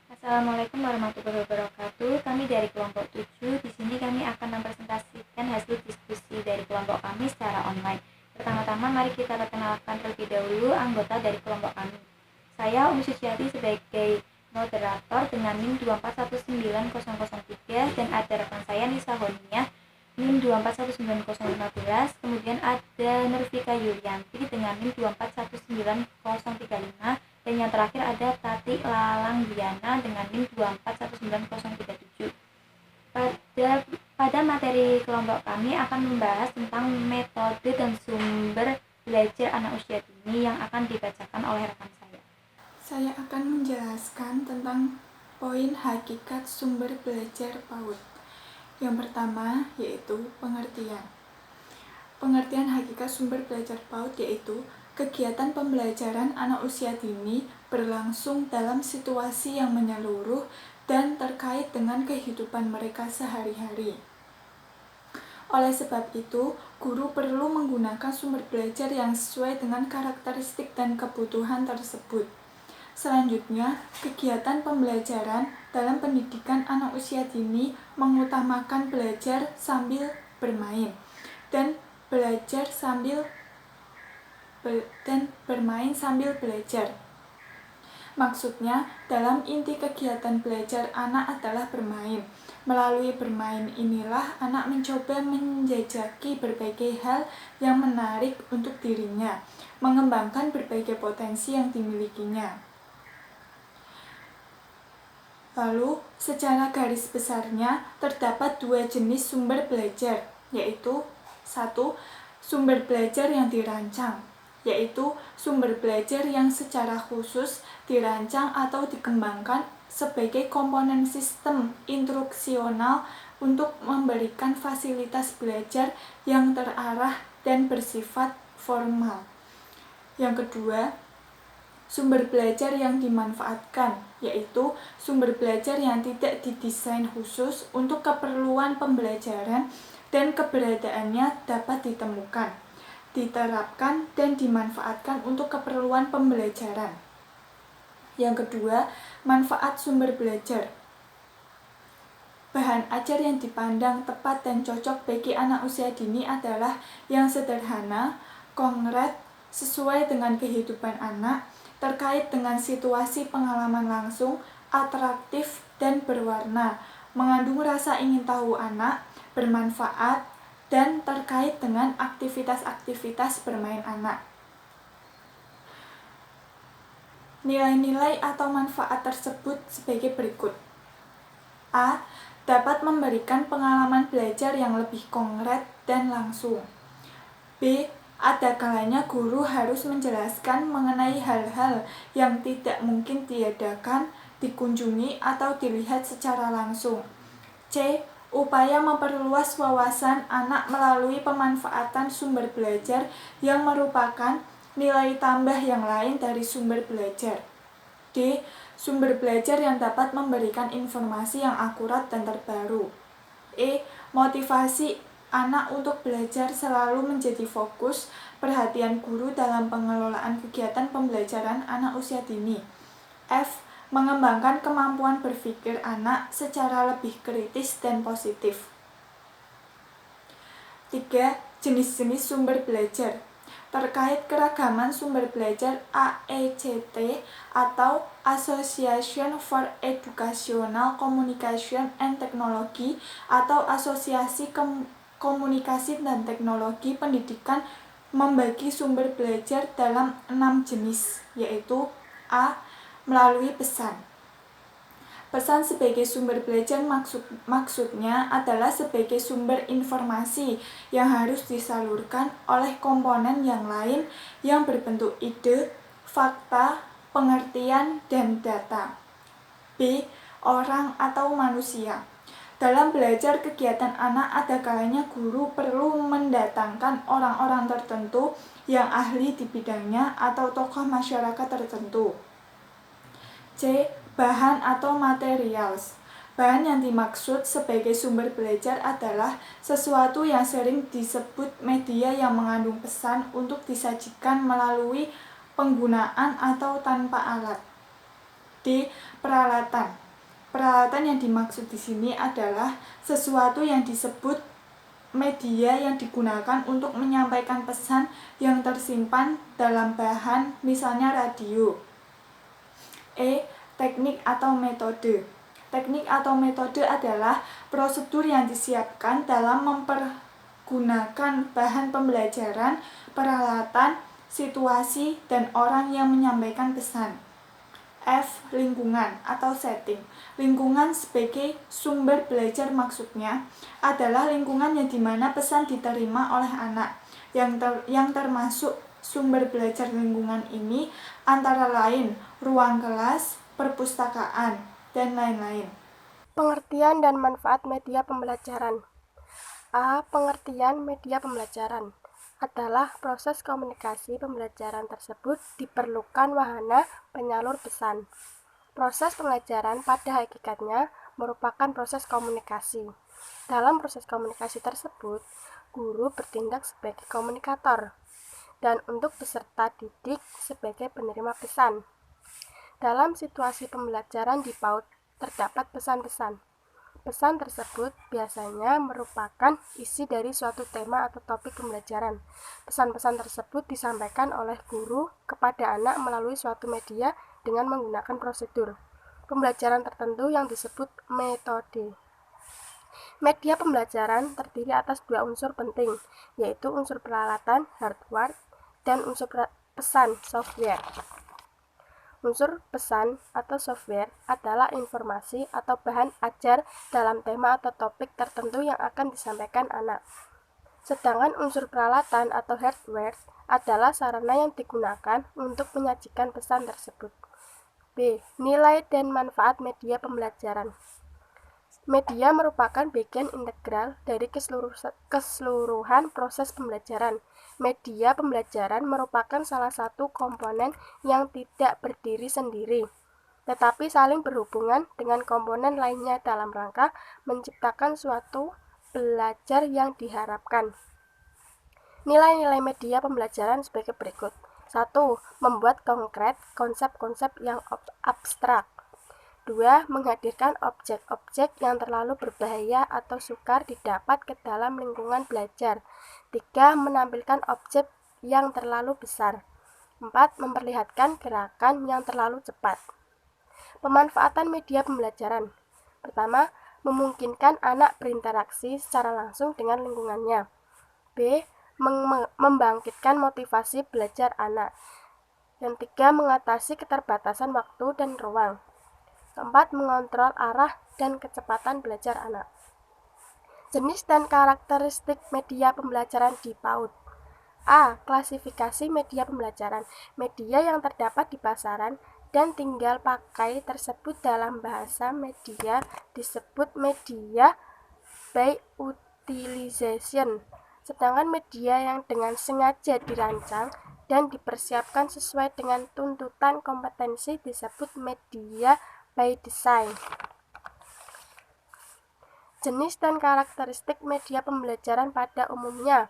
Assalamualaikum warahmatullahi wabarakatuh. Kami dari kelompok 7. Di sini kami akan mempresentasikan hasil diskusi dari kelompok kami secara online. Pertama-tama mari kita perkenalkan terlebih dahulu anggota dari kelompok kami. Saya Umi Suciati sebagai moderator dengan NIM 2419003 dan ada rekan saya Nisa Honiah NIM 2419015. Kemudian ada Nervika Yulianti dengan NIM 2419035. Dan yang terakhir ada Tati Lalang Diana dengan NIM 2419037. Pada materi kelompok kami akan membahas tentang metode dan sumber belajar anak usia dini yang akan dibacakan oleh rekan saya. Saya akan menjelaskan tentang poin hakikat sumber belajar PAUD. Yang pertama yaitu pengertian. Pengertian hakikat sumber belajar PAUD yaitu kegiatan pembelajaran anak usia dini berlangsung dalam situasi yang menyeluruh dan terkait dengan kehidupan mereka sehari-hari. Oleh sebab itu, guru perlu menggunakan sumber belajar yang sesuai dengan karakteristik dan kebutuhan tersebut. Selanjutnya, kegiatan pembelajaran dalam pendidikan anak usia dini mengutamakan belajar sambil bermain dan bermain sambil belajar. Maksudnya, dalam inti kegiatan belajar anak adalah bermain. Melalui bermain inilah anak mencoba menjajaki berbagai hal yang menarik untuk dirinya, mengembangkan berbagai potensi yang dimilikinya. Lalu, secara garis besarnya, terdapat dua jenis sumber belajar, yaitu 1. Sumber belajar yang dirancang, yaitu sumber belajar yang secara khusus dirancang atau dikembangkan sebagai komponen sistem instruksional untuk memberikan fasilitas belajar yang terarah dan bersifat formal. Yang kedua, sumber belajar yang dimanfaatkan, yaitu sumber belajar yang tidak didesain khusus untuk keperluan pembelajaran dan keberadaannya dapat ditemukan, diterapkan, dan dimanfaatkan untuk keperluan pembelajaran. Yang kedua, manfaat sumber belajar. Bahan ajar yang dipandang tepat dan cocok bagi anak usia dini adalah yang sederhana, konkret, sesuai dengan kehidupan anak, terkait dengan situasi pengalaman langsung, atraktif, dan berwarna, mengandung rasa ingin tahu anak, bermanfaat, dan terkait dengan aktivitas-aktivitas bermain anak. Nilai-nilai atau manfaat tersebut sebagai berikut. A. Dapat memberikan pengalaman belajar yang lebih konkret dan langsung. B. Ada kalanya guru harus menjelaskan mengenai hal-hal yang tidak mungkin diadakan, dikunjungi, atau dilihat secara langsung. C. Upaya memperluas wawasan anak melalui pemanfaatan sumber belajar yang merupakan nilai tambah yang lain dari sumber belajar. D. Sumber belajar yang dapat memberikan informasi yang akurat dan terbaru. E. Motivasi anak untuk belajar selalu menjadi fokus perhatian guru dalam pengelolaan kegiatan pembelajaran anak usia dini. F. Mengembangkan kemampuan berpikir anak secara lebih kritis dan positif. 3. Jenis-jenis sumber belajar. Terkait keragaman sumber belajar AECT atau Association for Educational Communication and Technology atau Asosiasi Komunikasi dan Teknologi Pendidikan membagi sumber belajar dalam 6 jenis, yaitu A. Melalui pesan. Pesan sebagai sumber belajar maksudnya adalah sebagai sumber informasi yang harus disalurkan oleh komponen yang lain yang berbentuk ide, fakta, pengertian, dan data. B. Orang atau manusia. Dalam belajar kegiatan anak ada kalanya guru perlu mendatangkan orang-orang tertentu yang ahli di bidangnya atau tokoh masyarakat tertentu. C. Bahan atau materials. Bahan yang dimaksud sebagai sumber belajar adalah sesuatu yang sering disebut media yang mengandung pesan untuk disajikan melalui penggunaan atau tanpa alat. D. D. Peralatan. Peralatan yang dimaksud di sini adalah sesuatu yang disebut media yang digunakan untuk menyampaikan pesan yang tersimpan dalam bahan, misalnya radio. E. Teknik atau metode. Teknik atau metode adalah prosedur yang disiapkan dalam mempergunakan bahan pembelajaran, peralatan, situasi, dan orang yang menyampaikan pesan. F. Lingkungan atau setting. Lingkungan sebagai sumber belajar maksudnya adalah lingkungan yang dimana pesan diterima oleh anak. Yang termasuk sumber belajar lingkungan ini antara lain ruang kelas, perpustakaan, dan lain-lain. Pengertian dan manfaat media pembelajaran. A. Pengertian media pembelajaran adalah proses komunikasi pembelajaran tersebut diperlukan wahana penyalur pesan. Proses pembelajaran pada hakikatnya merupakan proses komunikasi. Dalam proses komunikasi tersebut, guru bertindak sebagai komunikator dan untuk peserta didik sebagai penerima pesan. Dalam situasi pembelajaran di PAUD terdapat pesan-pesan. Pesan tersebut biasanya merupakan isi dari suatu tema atau topik pembelajaran. Pesan-pesan tersebut disampaikan oleh guru kepada anak melalui suatu media dengan menggunakan prosedur pembelajaran tertentu yang disebut metode. Media pembelajaran terdiri atas dua unsur penting, yaitu unsur peralatan hardware dan unsur pesan software. Unsur pesan atau software adalah informasi atau bahan ajar dalam tema atau topik tertentu yang akan disampaikan anak. Sedangkan unsur peralatan atau hardware adalah sarana yang digunakan untuk menyajikan pesan tersebut. B. Nilai dan manfaat media pembelajaran. Media merupakan bagian integral dari keseluruhan proses pembelajaran. Media pembelajaran merupakan salah satu komponen yang tidak berdiri sendiri, tetapi saling berhubungan dengan komponen lainnya dalam rangka menciptakan suatu belajar yang diharapkan. Nilai-nilai media pembelajaran sebagai berikut. 1. Membuat konkret konsep-konsep yang abstrak. 2. Menghadirkan objek-objek yang terlalu berbahaya atau sukar didapat ke dalam lingkungan belajar. 3. Menampilkan objek yang terlalu besar. 4. Memperlihatkan gerakan yang terlalu cepat. Pemanfaatan media pembelajaran. Pertama, memungkinkan anak berinteraksi secara langsung dengan lingkungannya. B. Membangkitkan motivasi belajar anak. Yang 3. Mengatasi keterbatasan waktu dan ruang. 4. Mengontrol arah dan kecepatan belajar anak. Jenis dan karakteristik media pembelajaran di PAUD. A. Klasifikasi media pembelajaran. Media yang terdapat di pasaran dan tinggal pakai tersebut dalam bahasa media disebut media by utilization. Sedangkan media yang dengan sengaja dirancang dan dipersiapkan sesuai dengan tuntutan kompetensi disebut media by design. Jenis dan karakteristik media pembelajaran pada umumnya.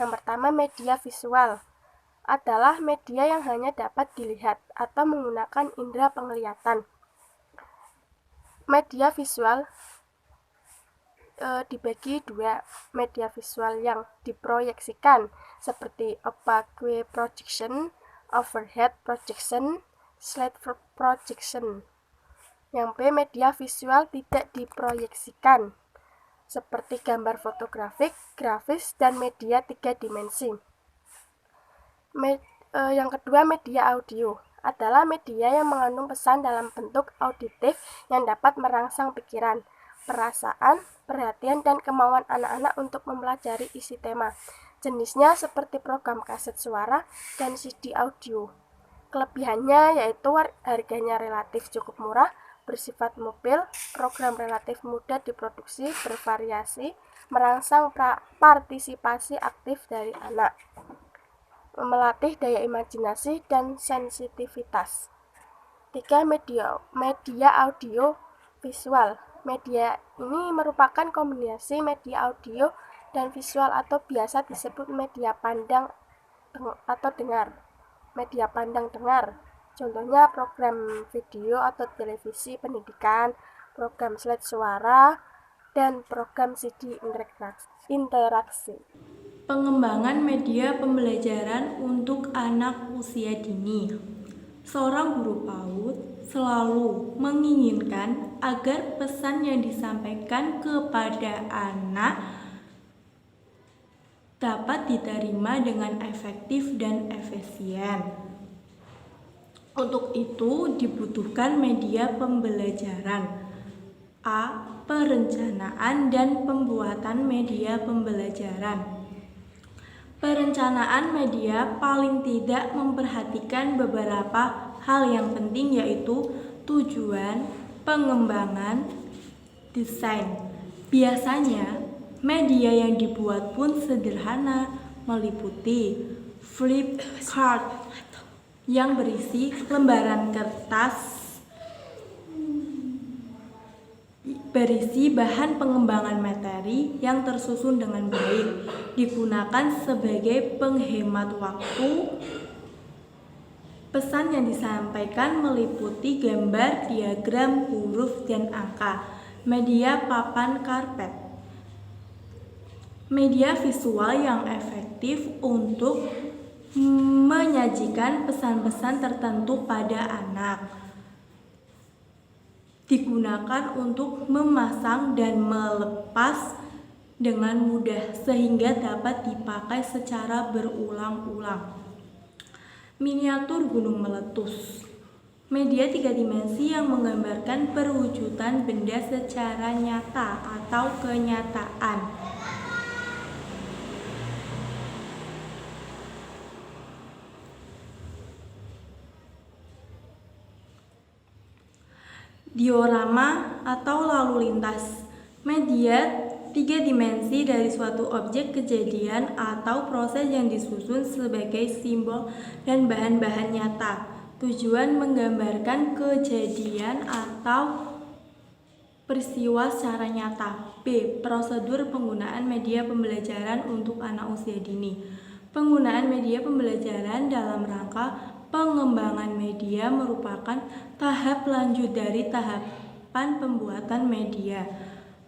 Yang pertama, media visual adalah media yang hanya dapat dilihat atau menggunakan indera penglihatan. Media visual dibagi dua, media visual yang diproyeksikan seperti opaque projection, overhead projection, slide projection. Yang B, media visual tidak diproyeksikan seperti gambar fotografik, grafis, dan media 3 dimensi. Yang kedua, media audio adalah media yang mengandung pesan dalam bentuk auditif yang dapat merangsang pikiran, perasaan, perhatian, dan kemauan anak-anak untuk mempelajari isi tema. Jenisnya seperti program kaset suara dan CD audio. Kelebihannya yaitu harganya relatif cukup murah, bersifat mobil, program relatif mudah diproduksi, bervariasi, merangsang partisipasi aktif dari anak, melatih daya imajinasi dan sensitivitas. 3. Media audio visual. Media ini merupakan kombinasi media audio dan visual atau biasa disebut media pandang atau dengar. Media pandang dengar. Contohnya program video atau televisi pendidikan, program slide suara, dan program CD interaksi. Pengembangan media pembelajaran untuk anak usia dini. Seorang guru PAUD selalu menginginkan agar pesan yang disampaikan kepada anak dapat diterima dengan efektif dan efisien. Untuk itu dibutuhkan media pembelajaran. A. Perencanaan dan pembuatan media pembelajaran. Perencanaan media paling tidak memperhatikan beberapa hal yang penting, yaitu tujuan, pengembangan, desain. Biasanya media yang dibuat pun sederhana, meliputi flip chart yang berisi lembaran kertas berisi bahan pengembangan materi yang tersusun dengan baik, digunakan sebagai penghemat waktu. Pesan yang disampaikan meliputi gambar, diagram, huruf, dan angka. Media papan karpet. Media visual yang efektif untuk menyajikan pesan-pesan tertentu pada anak. Digunakan untuk memasang dan melepas dengan mudah sehingga dapat dipakai secara berulang-ulang. Miniatur gunung meletus. Media 3 dimensi yang menggambarkan perwujudan benda secara nyata atau kenyataan. Diorama atau lalu lintas. Media 3 dimensi dari suatu objek, kejadian, atau proses yang disusun sebagai simbol dan bahan-bahan nyata. Tujuan menggambarkan kejadian atau peristiwa secara nyata. B. Prosedur penggunaan media pembelajaran untuk anak usia dini. Penggunaan media pembelajaran dalam rangka pengembangan media merupakan tahap lanjut dari tahapan pembuatan media.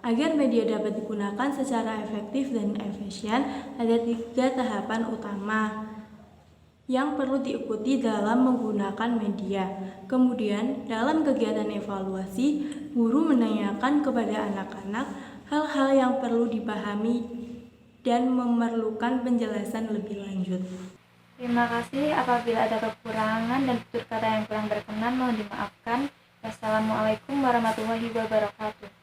Agar media dapat digunakan secara efektif dan efisien, ada 3 tahapan utama yang perlu diikuti dalam menggunakan media. Kemudian, dalam kegiatan evaluasi, guru menanyakan kepada anak-anak hal-hal yang perlu dipahami dan memerlukan penjelasan lebih lanjut. Terima kasih. Apabila ada kekurangan dan tutur kata yang kurang berkenan, mohon dimaafkan. Wassalamualaikum warahmatullahi wabarakatuh.